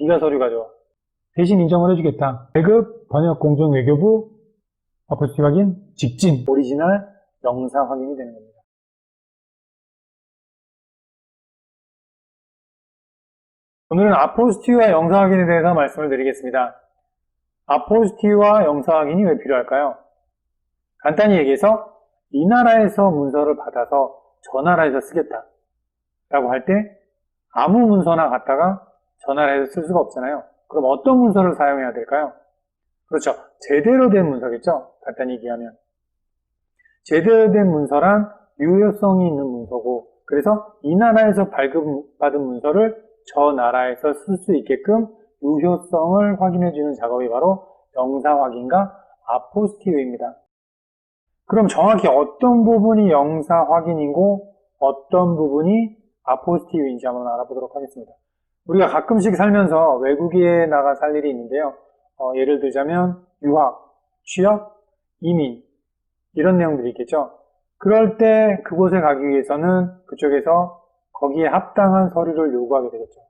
네가 서류 가져와. 대신 인정을 해주겠다. 배급, 번역, 공정, 외교부, 아포스티프 확인, 직진, 오리지널, 영사 확인이 되는 겁니다. 오늘은 아포스티와 영사 확인에 대해서 말씀을 드리겠습니다. 아포스티와 영사 확인이 왜 필요할까요? 간단히 얘기해서 이 나라에서 문서를 받아서 저 나라에서 쓰겠다 라고 할 때 아무 문서나 갖다가 저 나라에서 쓸 수가 없잖아요. 그럼 어떤 문서를 사용해야 될까요? 그렇죠. 제대로 된 문서겠죠. 간단히 얘기하면 제대로 된 문서란 유효성이 있는 문서고, 그래서 이 나라에서 발급받은 문서를 저 나라에서 쓸 수 있게끔 유효성을 확인해주는 작업이 바로 영사 확인과 아포스티유입니다. 그럼 정확히 어떤 부분이 영사 확인이고 어떤 부분이 아포스티유인지 한번 알아보도록 하겠습니다. 우리가 가끔씩 살면서 외국에 나가 살 일이 있는데요. 예를 들자면 유학, 취업, 이민 이런 내용들이 있겠죠. 그럴 때 그곳에 가기 위해서는 그쪽에서 거기에 합당한 서류를 요구하게 되겠죠.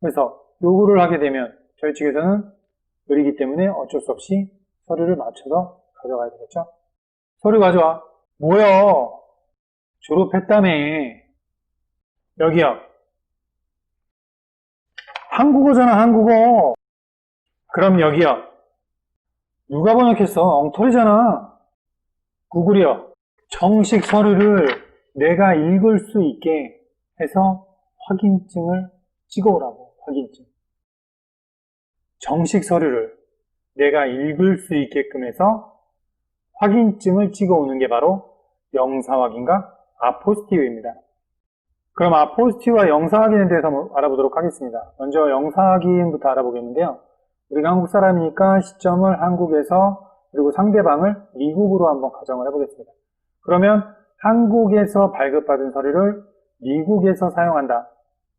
그래서 요구를 하게 되면 저희 측에서는 의리기 때문에 어쩔 수 없이 서류를 맞춰서 가져가야 되겠죠. 서류 가져와. 뭐야? 졸업했다며. 여기요. 한국어잖아, 한국어. 그럼 여기요. 누가 번역했어? 엉터리잖아. 구글이요. 정식 서류를 내가 읽을 수 있게 해서 확인증을 찍어오라고. 확인증. 정식 서류를 내가 읽을 수 있게끔 해서 확인증을 찍어오는 게 바로 영사 확인과 아포스티유입니다. 그럼 아포스티유와 영사 확인에 대해서 알아보도록 하겠습니다. 먼저 영사 확인부터 알아보겠는데요. 우리가 한국 사람이니까 시점을 한국에서, 그리고 상대방을 미국으로 한번 가정을 해보겠습니다. 그러면 한국에서 발급받은 서류를 미국에서 사용한다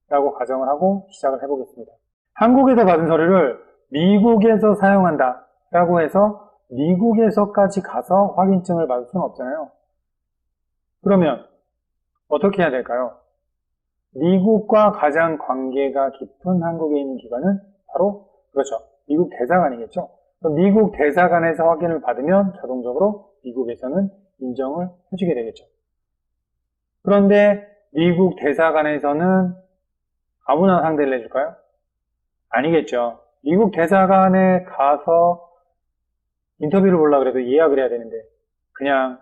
라고 가정을 하고 시작을 해보겠습니다. 한국에서 받은 서류를 미국에서 사용한다 라고 해서 미국에서까지 가서 확인증을 받을 수는 없잖아요. 그러면 어떻게 해야 될까요? 미국과 가장 관계가 깊은 한국에 있는 기관은 바로, 그렇죠, 미국 대사관이겠죠. 그럼 미국 대사관에서 확인을 받으면 자동적으로 미국에서는 인정을 해주게 되겠죠. 그런데 미국 대사관에서는 아무나 상대를 해줄까요? 아니겠죠. 미국 대사관에 가서 인터뷰를 보려고 해도 예약을 해야 되는데 그냥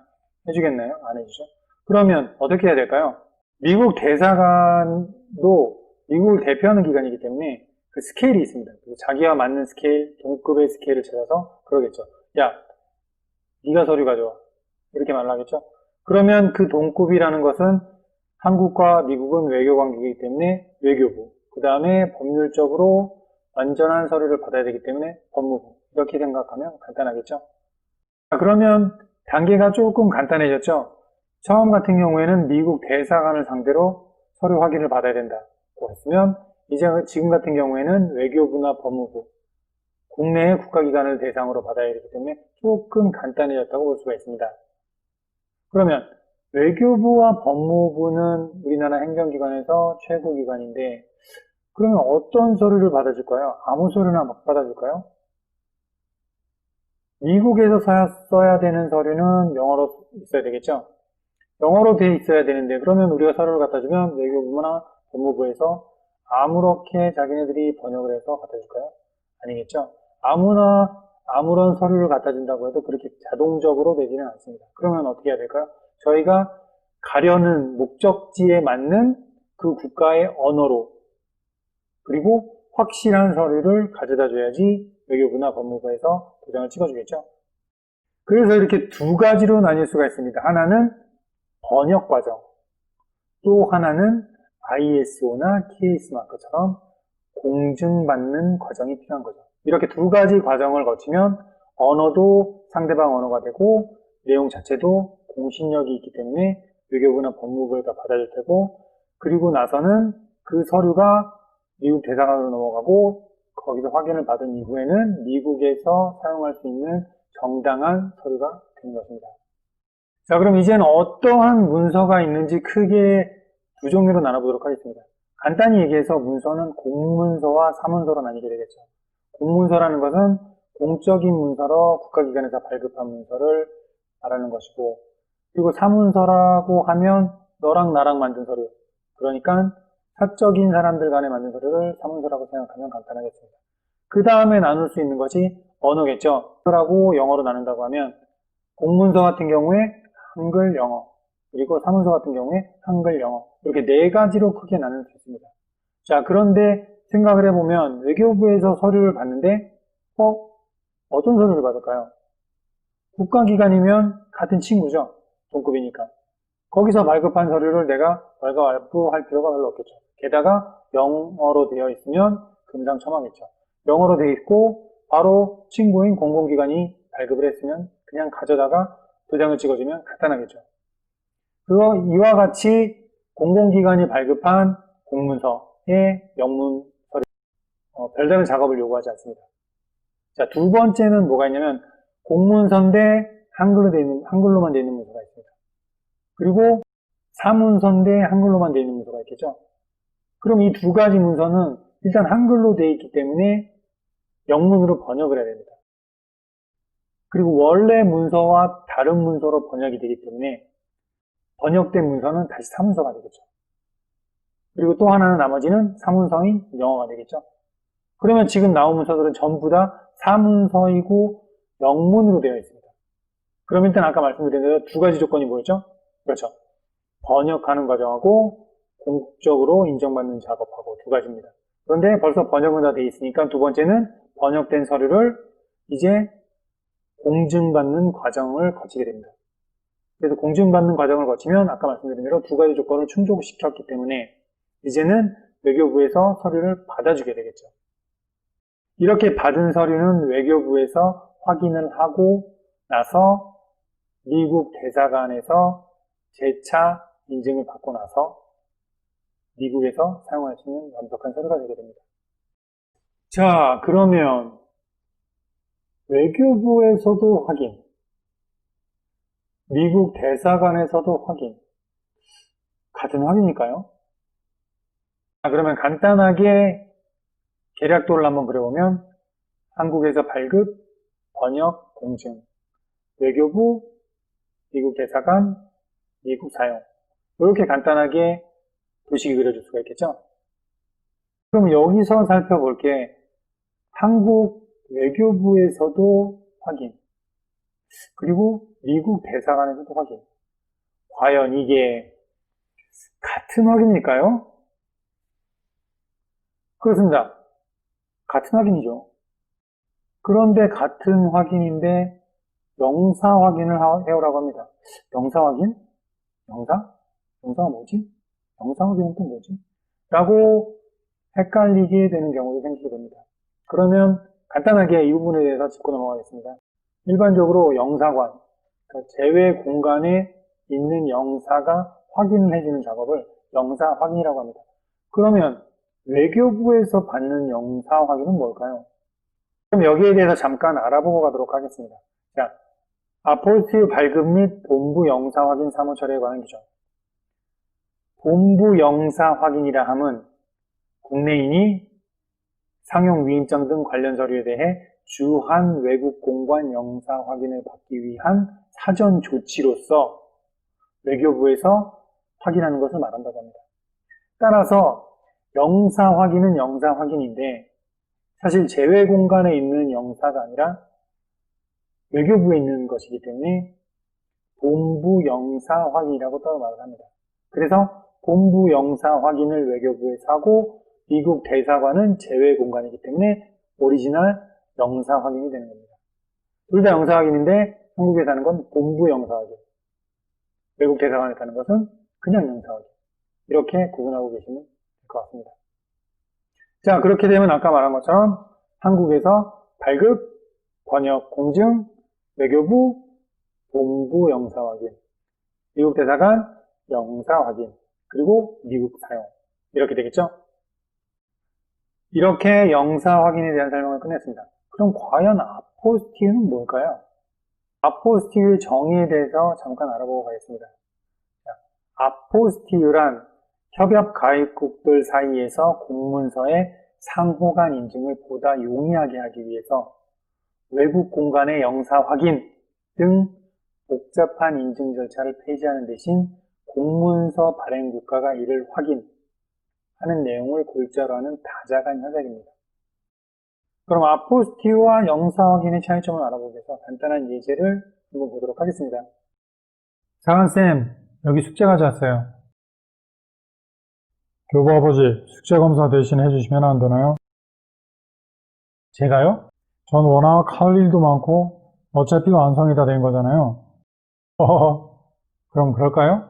해주겠나요? 안 해주죠. 그러면 어떻게 해야 될까요? 미국 대사관도 미국을 대표하는 기관이기 때문에 그 스케일이 있습니다. 자기와 맞는 스케일, 동급의 스케일을 찾아서 그러겠죠. 야, 네가 서류 가져와. 이렇게 말을 하겠죠. 그러면 그 동급이라는 것은 한국과 미국은 외교 관계이기 때문에 외교부, 그 다음에 법률적으로 완전한 서류를 받아야 되기 때문에 법무부, 이렇게 생각하면 간단하겠죠. 그러면 단계가 조금 간단해졌죠. 처음 같은 경우에는 미국 대사관을 상대로 서류 확인을 받아야 된다고 했으면, 이제 지금 같은 경우에는 외교부나 법무부, 국내의 국가기관을 대상으로 받아야 되기 때문에 조금 간단해졌다고 볼 수가 있습니다. 그러면 외교부와 법무부는 우리나라 행정기관에서 최고기관인데, 그러면 어떤 서류를 받아줄까요? 아무 서류나 막 받아줄까요? 미국에서 써야 되는 서류는 영어로 있어야 되겠죠? 영어로 돼 있어야 되는데, 그러면 우리가 서류를 갖다 주면 외교부나 법무부에서 아무렇게 자기네들이 번역을 해서 갖다 줄까요? 아니겠죠? 아무나 아무런 서류를 갖다 준다고 해도 그렇게 자동적으로 되지는 않습니다. 그러면 어떻게 해야 될까요? 저희가 가려는 목적지에 맞는 그 국가의 언어로, 그리고 확실한 서류를 가져다 줘야지 외교부나 법무부에서 도장을 찍어주겠죠. 그래서 이렇게 두 가지로 나뉠 수가 있습니다. 하나는 번역 과정, 또 하나는 ISO나 KS 마크처럼 공증받는 과정이 필요한 거죠. 이렇게 두 가지 과정을 거치면 언어도 상대방 언어가 되고 내용 자체도 공신력이 있기 때문에 외교부나 법무부에다 받아줄 테고, 그리고 나서는 그 서류가 미국 대사관으로 넘어가고 거기서 확인을 받은 이후에는 미국에서 사용할 수 있는 정당한 서류가 되는 것입니다. 자, 그럼 이제는 어떠한 문서가 있는지 크게 두 종류로 나눠보도록 하겠습니다. 간단히 얘기해서 문서는 공문서와 사문서로 나뉘게 되겠죠. 공문서라는 것은 공적인 문서로 국가기관에서 발급한 문서를 말하는 것이고, 그리고 사문서라고 하면 너랑 나랑 만든 서류, 그러니까 사적인 사람들 간에 만든 서류를 사문서라고 생각하면 간단하겠습니다. 그 다음에 나눌 수 있는 것이 언어겠죠. 라고 영어로 나눈다고 하면 공문서 같은 경우에 한글, 영어, 그리고 사문서 같은 경우에 한글, 영어, 이렇게 네 가지로 크게 나눌 수 있습니다. 자, 그런데 생각을 해보면 외교부에서 서류를 받는데 어떤 서류를 받을까요? 국가기관이면 같은 친구죠. 동급이니까. 거기서 발급한 서류를 내가 발급할 필요가 별로 없겠죠. 게다가 영어로 되어 있으면 금상첨화겠죠. 영어로 되어 있고 바로 친구인 공공기관이 발급을 했으면 그냥 가져다가 도장을 찍어주면 간단하겠죠. 이와 같이 공공기관이 발급한 공문서의 영문 서류, 별다른 작업을 요구하지 않습니다. 자, 두 번째는 뭐가 있냐면 공문서인데 한글로만 되어 있는 문서가 있습니다. 그리고 사문서인데 한글로만 되어 있는 문서가 있겠죠. 그럼 이 두 가지 문서는 일단 한글로 되어 있기 때문에 영문으로 번역을 해야 됩니다. 그리고 원래 문서와 다른 문서로 번역이 되기 때문에 번역된 문서는 다시 사문서가 되겠죠. 그리고 또 하나는 나머지는 사문서인 영어가 되겠죠. 그러면 지금 나온 문서들은 전부 다 사문서이고 영문으로 되어 있습니다. 그럼 일단 아까 말씀드린 대로 두 가지 조건이 뭐였죠? 그렇죠. 번역하는 과정하고 공적으로 인정받는 작업하고 두 가지입니다. 그런데 벌써 번역은 다 되어 있으니까 두 번째는 번역된 서류를 이제 공증받는 과정을 거치게 됩니다. 그래서 공증받는 과정을 거치면 아까 말씀드린 대로 두 가지 조건을 충족시켰기 때문에 이제는 외교부에서 서류를 받아주게 되겠죠. 이렇게 받은 서류는 외교부에서 확인을 하고 나서 미국 대사관에서 재차 인증을 받고 나서 미국에서 사용할 수 있는 완벽한 서류가 되게 됩니다. 자, 그러면 외교부에서도 확인, 미국 대사관에서도 확인, 같은 확인일까요? 그러면 간단하게 계략도를 한번 그려보면 한국에서 발급, 번역, 공증, 외교부, 미국 대사관, 미국 사용, 이렇게 간단하게 도식이 그려질 수가 있겠죠. 그럼 여기서 살펴볼 게 한국 외교부에서도 확인, 그리고 미국 대사관에서도 확인. 과연 이게 같은 확인일까요? 그렇습니다. 같은 확인이죠. 그런데 같은 확인인데 영사 확인을 해오라고 합니다. 영사 확인? 영사? 영사가 뭐지? 영사 확인은 또 뭐지? 라고 헷갈리게 되는 경우도 생기게 됩니다. 그러면 간단하게 이 부분에 대해서 짚고 넘어가겠습니다. 일반적으로 영사관, 그러니까 제외 공간에 있는 영사가 확인을 해주는 작업을 영사 확인이라고 합니다. 그러면 외교부에서 받는 영사 확인은 뭘까요? 그럼 여기에 대해서 잠깐 알아보고 가도록 하겠습니다. 자, 아포스티브 발급 및 본부 영사 확인 사무 처리에 관한 규정. 본부 영사 확인이라 함은 국내인이 상용 위임장 등 관련 서류에 대해 주한 외국 공관 영사 확인을 받기 위한 사전 조치로서 외교부에서 확인하는 것을 말한다고 합니다. 따라서 영사 확인은 영사 확인인데 사실 제외 공간에 있는 영사가 아니라 외교부에 있는 것이기 때문에 본부 영사 확인이라고 따로 말을 합니다. 그래서 본부 영사 확인을 외교부에서 하고 미국 대사관은 제외 공간이기 때문에 오리지널 영사 확인이 되는 겁니다. 둘 다 영사 확인인데 한국에서 하는 건 본부 영사 확인, 외국 대사관에서 하는 것은 그냥 영사 확인. 이렇게 구분하고 계시면 될 것 같습니다. 자, 그렇게 되면 아까 말한 것처럼 한국에서 발급, 번역, 공증, 외교부, 본부 영사 확인, 미국 대사관 영사 확인, 그리고 미국 사용. 이렇게 되겠죠? 이렇게 영사 확인에 대한 설명을 끝냈습니다. 그럼 과연 아포스티유는 뭘까요? 아포스티유의 정의에 대해서 잠깐 알아보고 가겠습니다. 아포스티유란 협약 가입국들 사이에서 공문서의 상호간 인증을 보다 용이하게 하기 위해서 외국 공간의 영사 확인 등 복잡한 인증 절차를 폐지하는 대신 공문서 발행 국가가 이를 확인하는 내용을 골자로 하는 다자간 협약입니다. 그럼 아포스티와 영사 확인의 차이점을 알아보기 위해서 간단한 예제를 한번 보도록 하겠습니다. 사관쌤, 여기 숙제 가져왔어요. 교부 아버지, 숙제 검사 대신 해주시면 안 되나요? 제가요? 전 워낙 할 일도 많고 어차피 완성이 다 된 거잖아요. 그럼 그럴까요?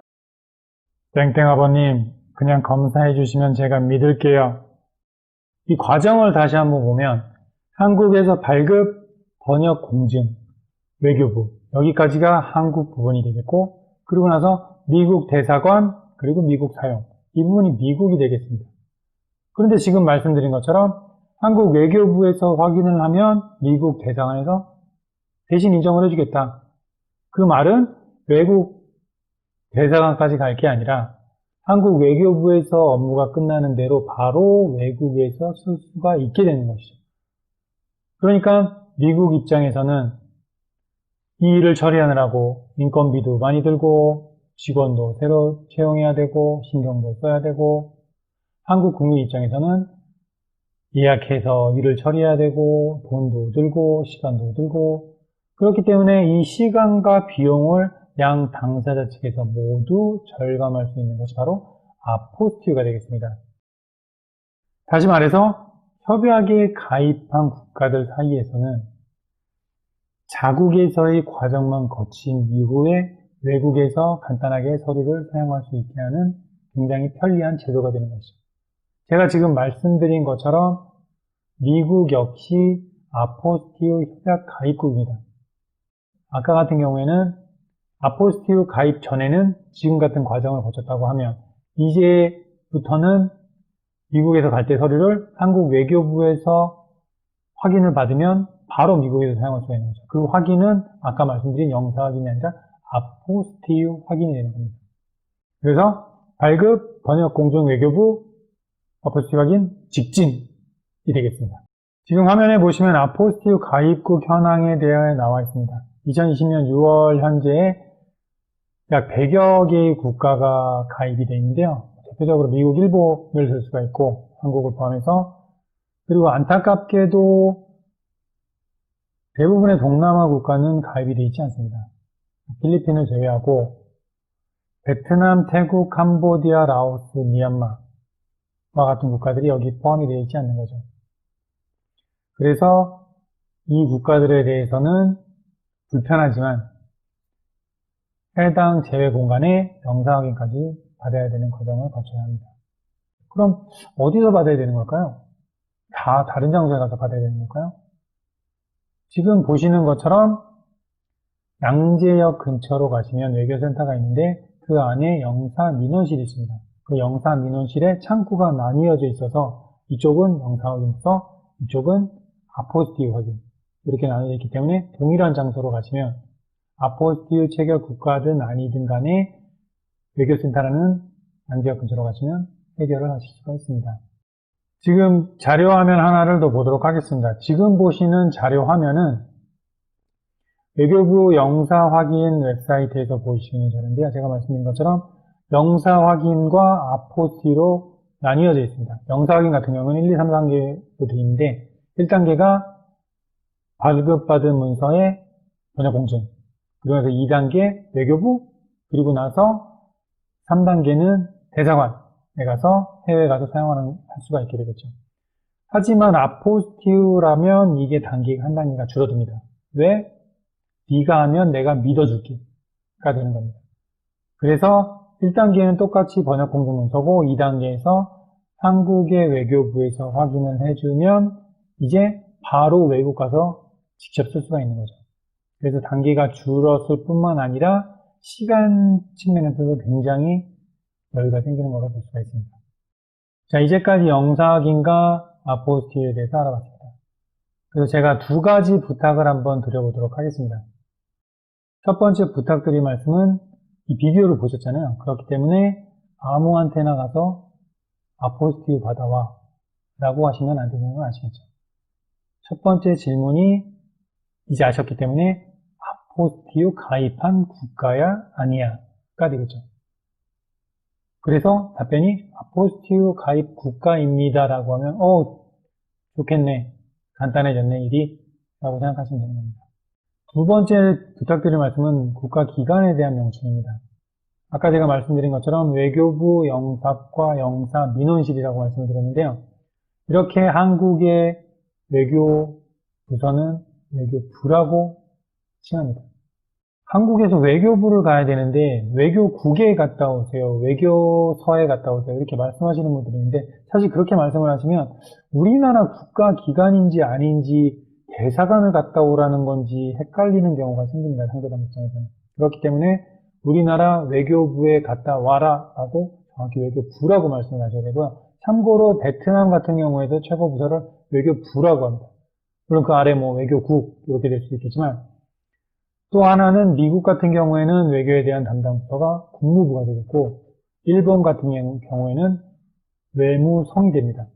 땡땡 아버님, 그냥 검사해 주시면 제가 믿을게요. 이 과정을 다시 한번 보면 한국에서 발급, 번역, 공증, 외교부 여기까지가 한국 부분이 되겠고, 그리고 나서 미국 대사관, 그리고 미국 사용 이 부분이 미국이 되겠습니다. 그런데 지금 말씀드린 것처럼 한국 외교부에서 확인을 하면 미국 대사관에서 대신 인정을 해주겠다. 그 말은 외국 대사관까지 갈 게 아니라 한국 외교부에서 업무가 끝나는 대로 바로 외국에서 쓸 수가 있게 되는 것이죠. 그러니까 미국 입장에서는 이 일을 처리하느라고 인건비도 많이 들고 직원도 새로 채용해야 되고 신경도 써야 되고, 한국 국민 입장에서는 예약해서 일을 처리해야 되고 돈도 들고 시간도 들고, 그렇기 때문에 이 시간과 비용을 양 당사자 측에서 모두 절감할 수 있는 것이 바로 아포스티유가 되겠습니다. 다시 말해서 협약에 가입한 국가들 사이에서는 자국에서의 과정만 거친 이후에 외국에서 간단하게 서류를 사용할 수 있게 하는 굉장히 편리한 제도가 되는 것이죠. 제가 지금 말씀드린 것처럼 미국 역시 아포스티유 협약 가입국입니다. 아까 같은 경우에는 아포스티유 가입 전에는 지금 같은 과정을 거쳤다고 하면 이제부터는 미국에서 갈 때 서류를 한국 외교부에서 확인을 받으면 바로 미국에서 사용할 수가 있는 거죠. 그 확인은 아까 말씀드린 영사 확인이 아니라 아포스티유 확인이 되는 겁니다. 그래서 발급, 번역, 공증, 외교부, 아포스티유 확인, 직진이 되겠습니다. 지금 화면에 보시면 아포스티유 가입국 현황에 대해 나와 있습니다. 2020년 6월 현재에 약 100여 개의 국가가 가입이 되어 있는데요. 대표적으로 미국, 일본을 들 수가 있고 한국을 포함해서, 그리고 안타깝게도 대부분의 동남아 국가는 가입이 되어 있지 않습니다. 필리핀을 제외하고 베트남, 태국, 캄보디아, 라오스, 미얀마와 같은 국가들이 여기 포함이 되어 있지 않는 거죠. 그래서 이 국가들에 대해서는 불편하지만 해당 제외 공간에 영사 확인까지 받아야 되는 과정을 거쳐야 합니다. 그럼 어디서 받아야 되는 걸까요? 다 다른 장소에 가서 받아야 되는 걸까요? 지금 보시는 것처럼 양재역 근처로 가시면 외교센터가 있는데 그 안에 영사민원실이 있습니다. 그 영사민원실에 창구가 나뉘어져 있어서 이쪽은 영사 확인서, 이쪽은 아포스티유 확인, 이렇게 나눠져 있기 때문에 동일한 장소로 가시면 아포스티유 체결 국가든 아니든 간에 외교센터라는 양재역 근처로 가시면 해결을 하실 수가 있습니다. 지금 자료 화면 하나를 더 보도록 하겠습니다. 지금 보시는 자료 화면은 외교부 영사 확인 웹사이트에서 보시는 자료인데요. 제가 말씀드린 것처럼 영사 확인과 아포스티유로 나뉘어져 있습니다. 영사 확인 같은 경우는 1, 2, 3 단계로 되어 있는데 1단계가 발급받은 문서의 번역 공증, 그리고 나서 2단계 외교부, 그리고 나서 3단계는 대사관에 가서 해외에 가서 할 수가 있게 되겠죠. 하지만 아포스티유라면 이게 단계가 한 단계가 줄어듭니다. 왜? 네가 하면 내가 믿어줄게가 되는 겁니다. 그래서 1단계는 똑같이 번역 공증 문서고 2단계에서 한국의 외교부에서 확인을 해주면 이제 바로 외국 가서 직접 쓸 수가 있는 거죠. 그래서 단계가 줄었을 뿐만 아니라 시간 측면에서도 굉장히 여유가 생기는 거로 볼 수가 있습니다. 자, 이제까지 영사 확인과 아포스티유에 대해서 알아봤습니다. 그래서 제가 두 가지 부탁을 한번 드려보도록 하겠습니다. 첫 번째 부탁드릴 말씀은 이 비디오를 보셨잖아요. 그렇기 때문에 아무한테나 가서 아포스티브 받아와 라고 하시면 안 되는 걸 아시겠죠? 첫 번째 질문이 이제 아셨기 때문에 아포스티브 가입한 국가야 아니야가 되겠죠. 그래서 답변이 아포스티브 가입 국가입니다 라고 하면 좋겠네, 간단해졌네 일이 라고 생각하시면 되는 겁니다. 두 번째 부탁드릴 말씀은 국가기관에 대한 명칭입니다. 아까 제가 말씀드린 것처럼 외교부 영사과 영사 민원실이라고 말씀을 드렸는데요. 이렇게 한국의 외교부서는 외교부라고 칭합니다. 한국에서 외교부를 가야 되는데 외교국에 갔다 오세요, 외교서에 갔다 오세요 이렇게 말씀하시는 분들이 있는데, 사실 그렇게 말씀을 하시면 우리나라 국가기관인지 아닌지 대사관을 갔다 오라는 건지 헷갈리는 경우가 생깁니다. 상대방 입장에서는. 그렇기 때문에 우리나라 외교부에 갔다 와라 라고 정확히 외교부라고 말씀을 하셔야 되고요. 참고로 베트남 같은 경우에도 최고 부서를 외교부라고 합니다. 물론 그 아래 외교국 이렇게 될 수도 있겠지만, 또 하나는 미국 같은 경우에는 외교에 대한 담당 부서가 국무부가 되겠고, 일본 같은 경우에는 외무성이 됩니다.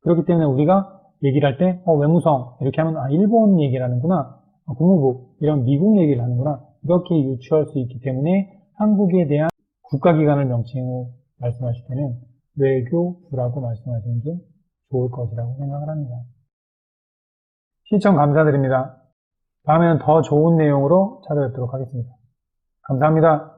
그렇기 때문에 우리가 얘기를 할 때 외무성 이렇게 하면 일본 얘기를 하는구나, 국무부 이런 미국 얘기를 하는구나 이렇게 유추할 수 있기 때문에 한국에 대한 국가기관을 명칭으로 말씀하실 때는 외교부라고 말씀하시는 게 좋을 것이라고 생각을 합니다. 시청 감사드립니다. 다음에는 더 좋은 내용으로 찾아뵙도록 하겠습니다. 감사합니다.